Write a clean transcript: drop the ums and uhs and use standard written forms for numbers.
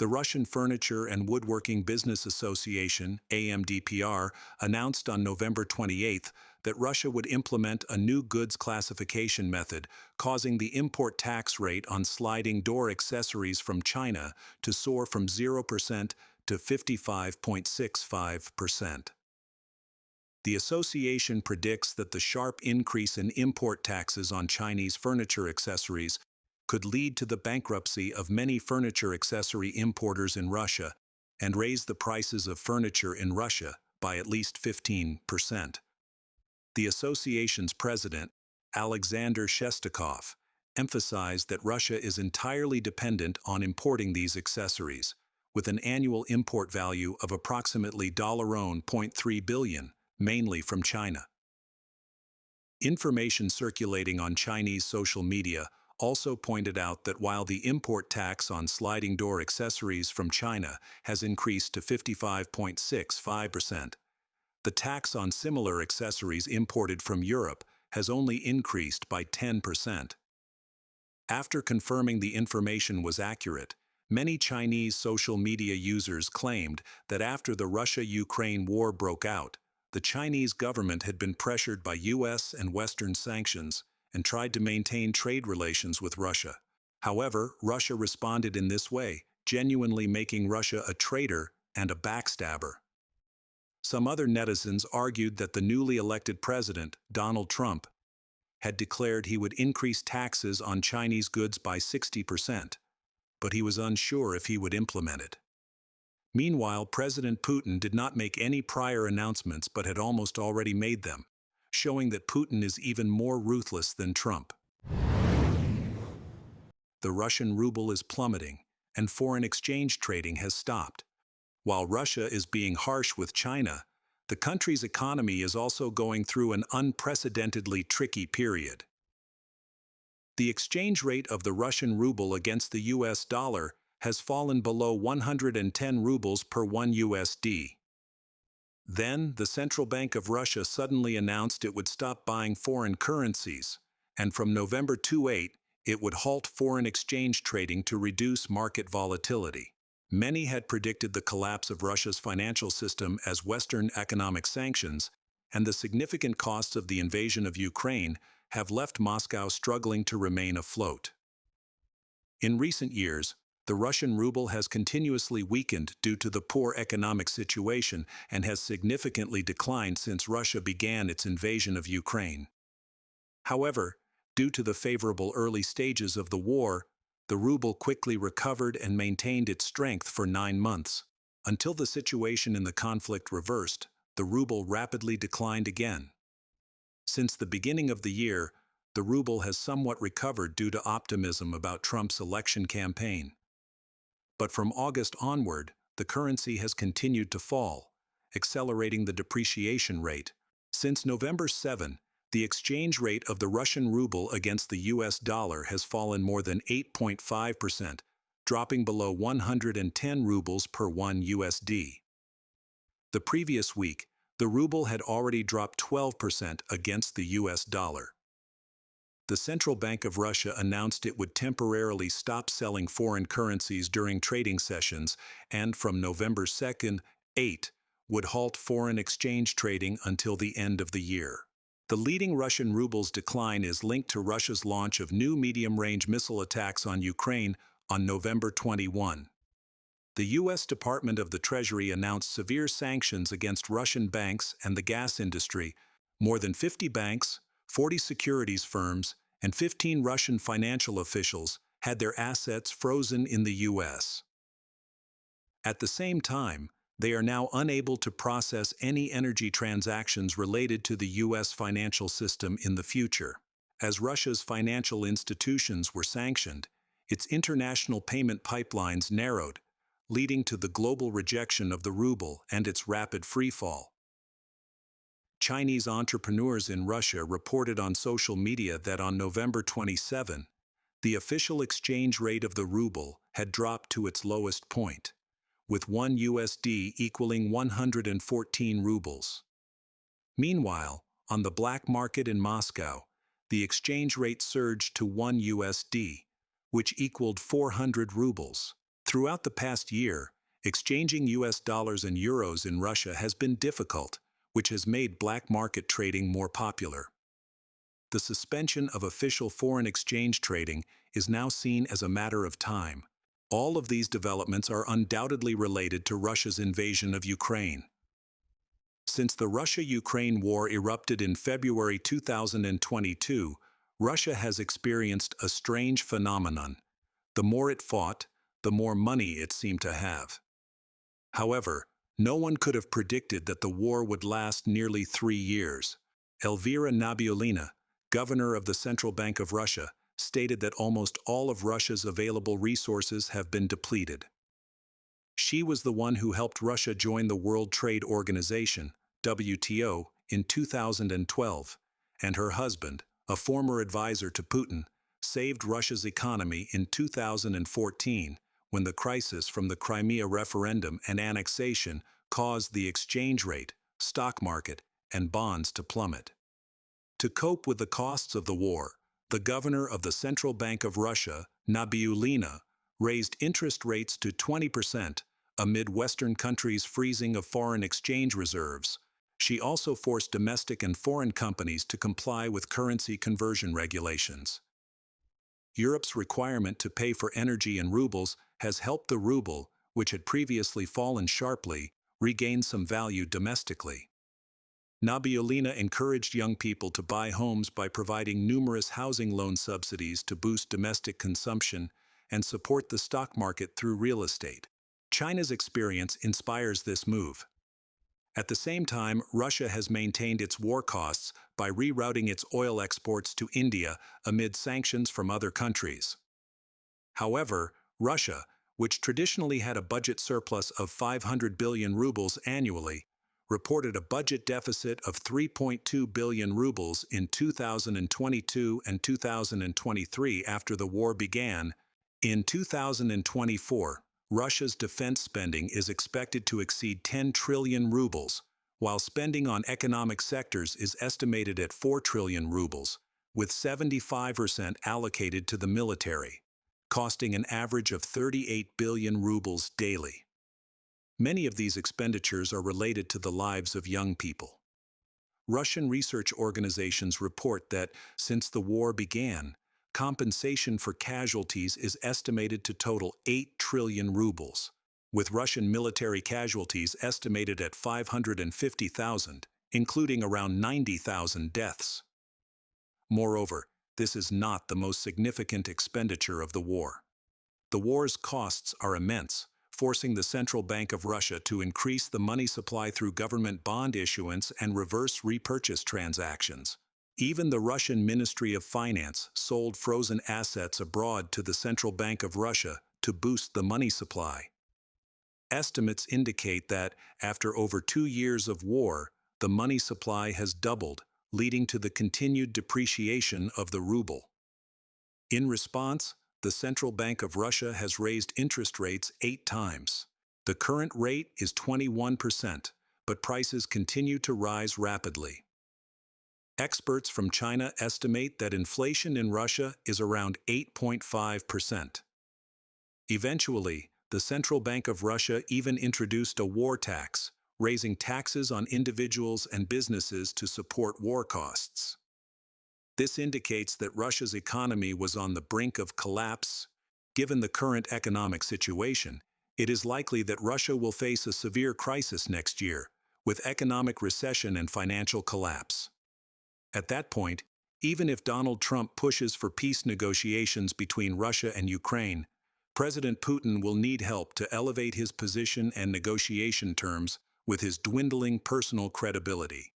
The Russian Furniture and Woodworking Business Association, AMDPR, announced on November 28 that Russia would implement a new goods classification method, causing the import tax rate on sliding door accessories from China to soar from 0% to 55.65%. The association predicts that the sharp increase in import taxes on Chinese furniture accessories could lead to the bankruptcy of many furniture accessory importers in Russia and raise the prices of furniture in Russia by at least 15%. The association's president, Alexander Shestakov, emphasized that Russia is entirely dependent on importing these accessories, with an annual import value of approximately $0.3 billion, mainly from China. Information circulating on Chinese social media also pointed out that while the import tax on sliding door accessories from China has increased to 55.65%, the tax on similar accessories imported from Europe has only increased by 10%. After confirming the information was accurate, many Chinese social media users claimed that after the Russia-Ukraine war broke out, the Chinese government had been pressured by U.S. and Western sanctions and tried to maintain trade relations with Russia. However, Russia responded in this way, genuinely making Russia a traitor and a backstabber. Some other netizens argued that the newly elected president, Donald Trump, had declared he would increase taxes on Chinese goods by 60%, but he was unsure if he would implement it. Meanwhile, President Putin did not make any prior announcements but had almost already made them, showing that Putin is even more ruthless than Trump. The Russian ruble is plummeting, and foreign exchange trading has stopped. While Russia is being harsh with China, the country's economy is also going through an unprecedentedly tricky period. The exchange rate of the Russian ruble against the US dollar has fallen below 110 rubles per 1 USD. Then, the Central Bank of Russia suddenly announced it would stop buying foreign currencies, and from November 28, it would halt foreign exchange trading to reduce market volatility. Many had predicted the collapse of Russia's financial system as Western economic sanctions and the significant costs of the invasion of Ukraine have left Moscow struggling to remain afloat. In recent years, the Russian ruble has continuously weakened due to the poor economic situation and has significantly declined since Russia began its invasion of Ukraine. However, due to the favorable early stages of the war, the ruble quickly recovered and maintained its strength for 9 months. Until the situation in the conflict reversed, the ruble rapidly declined again. Since the beginning of the year, the ruble has somewhat recovered due to optimism about Trump's election campaign. But from August onward, the currency has continued to fall, accelerating the depreciation rate. Since November 7, the exchange rate of the Russian ruble against the US dollar has fallen more than 8.5%, dropping below 110 rubles per 1 USD. The previous week, the ruble had already dropped 12% against the US dollar. The Central Bank of Russia announced it would temporarily stop selling foreign currencies during trading sessions and from November 2, 8, would halt foreign exchange trading until the end of the year. The leading Russian ruble's decline is linked to Russia's launch of new medium-range missile attacks on Ukraine on November 21. The U.S. Department of the Treasury announced severe sanctions against Russian banks and the gas industry. More than 50 banks, 40 securities firms, and 15 Russian financial officials had their assets frozen in the U.S. At the same time, they are now unable to process any energy transactions related to the U.S. financial system in the future. As Russia's financial institutions were sanctioned, its international payment pipelines narrowed, leading to the global rejection of the ruble and its rapid freefall. Chinese entrepreneurs in Russia reported on social media that on November 27, the official exchange rate of the ruble had dropped to its lowest point, with 1 USD equaling 114 rubles. Meanwhile, on the black market in Moscow, the exchange rate surged to 1 USD, which equaled 400 rubles, Throughout the past year, exchanging US dollars and euros in Russia has been difficult, which has made black market trading more popular. The suspension of official foreign exchange trading is now seen as a matter of time. All of these developments are undoubtedly related to Russia's invasion of Ukraine. Since the Russia-Ukraine war erupted in February 2022, Russia has experienced a strange phenomenon. The more it fought, the more money it seemed to have. However, no one could have predicted that the war would last nearly 3 years. Elvira Nabiullina, governor of the Central Bank of Russia, stated that almost all of Russia's available resources have been depleted. She was the one who helped Russia join the World Trade Organization, WTO, in 2012, and her husband, a former advisor to Putin, saved Russia's economy in 2014 when the crisis from the Crimea referendum and annexation caused the exchange rate, stock market, and bonds to plummet. To cope with the costs of the war, the governor of the Central Bank of Russia, Nabiullina, raised interest rates to 20% amid Western countries' freezing of foreign exchange reserves. She also forced domestic and foreign companies to comply with currency conversion regulations. Europe's requirement to pay for energy in rubles has helped the ruble, which had previously fallen sharply, regain some value domestically. Nabiullina encouraged young people to buy homes by providing numerous housing loan subsidies to boost domestic consumption and support the stock market through real estate. China's experience inspires this move. At the same time, Russia has maintained its war costs by rerouting its oil exports to India amid sanctions from other countries. However, Russia, which traditionally had a budget surplus of 500 billion rubles annually, reported a budget deficit of 3.2 billion rubles in 2022 and 2023 after the war began. In 2024, Russia's defense spending is expected to exceed 10 trillion rubles, while spending on economic sectors is estimated at 4 trillion rubles, with 75% allocated to the military, costing an average of 38 billion rubles daily. Many of these expenditures are related to the lives of young people. Russian research organizations report that, since the war began, compensation for casualties is estimated to total 8 trillion rubles, with Russian military casualties estimated at 550,000, including around 90,000 deaths. Moreover, this is not the most significant expenditure of the war. The war's costs are immense, forcing the Central Bank of Russia to increase the money supply through government bond issuance and reverse repurchase transactions. Even the Russian Ministry of Finance sold frozen assets abroad to the Central Bank of Russia to boost the money supply. Estimates indicate that, after over 2 years of war, the money supply has doubled, leading to the continued depreciation of the ruble. In response, the Central Bank of Russia has raised interest rates 8 times. The current rate is 21%, but prices continue to rise rapidly. Experts from China estimate that inflation in Russia is around 8.5%. Eventually, the Central Bank of Russia even introduced a war tax, raising taxes on individuals and businesses to support war costs. This indicates that Russia's economy was on the brink of collapse. Given the current economic situation, it is likely that Russia will face a severe crisis next year, with economic recession and financial collapse. At that point, even if Donald Trump pushes for peace negotiations between Russia and Ukraine, President Putin will need help to elevate his position and negotiation terms with his dwindling personal credibility.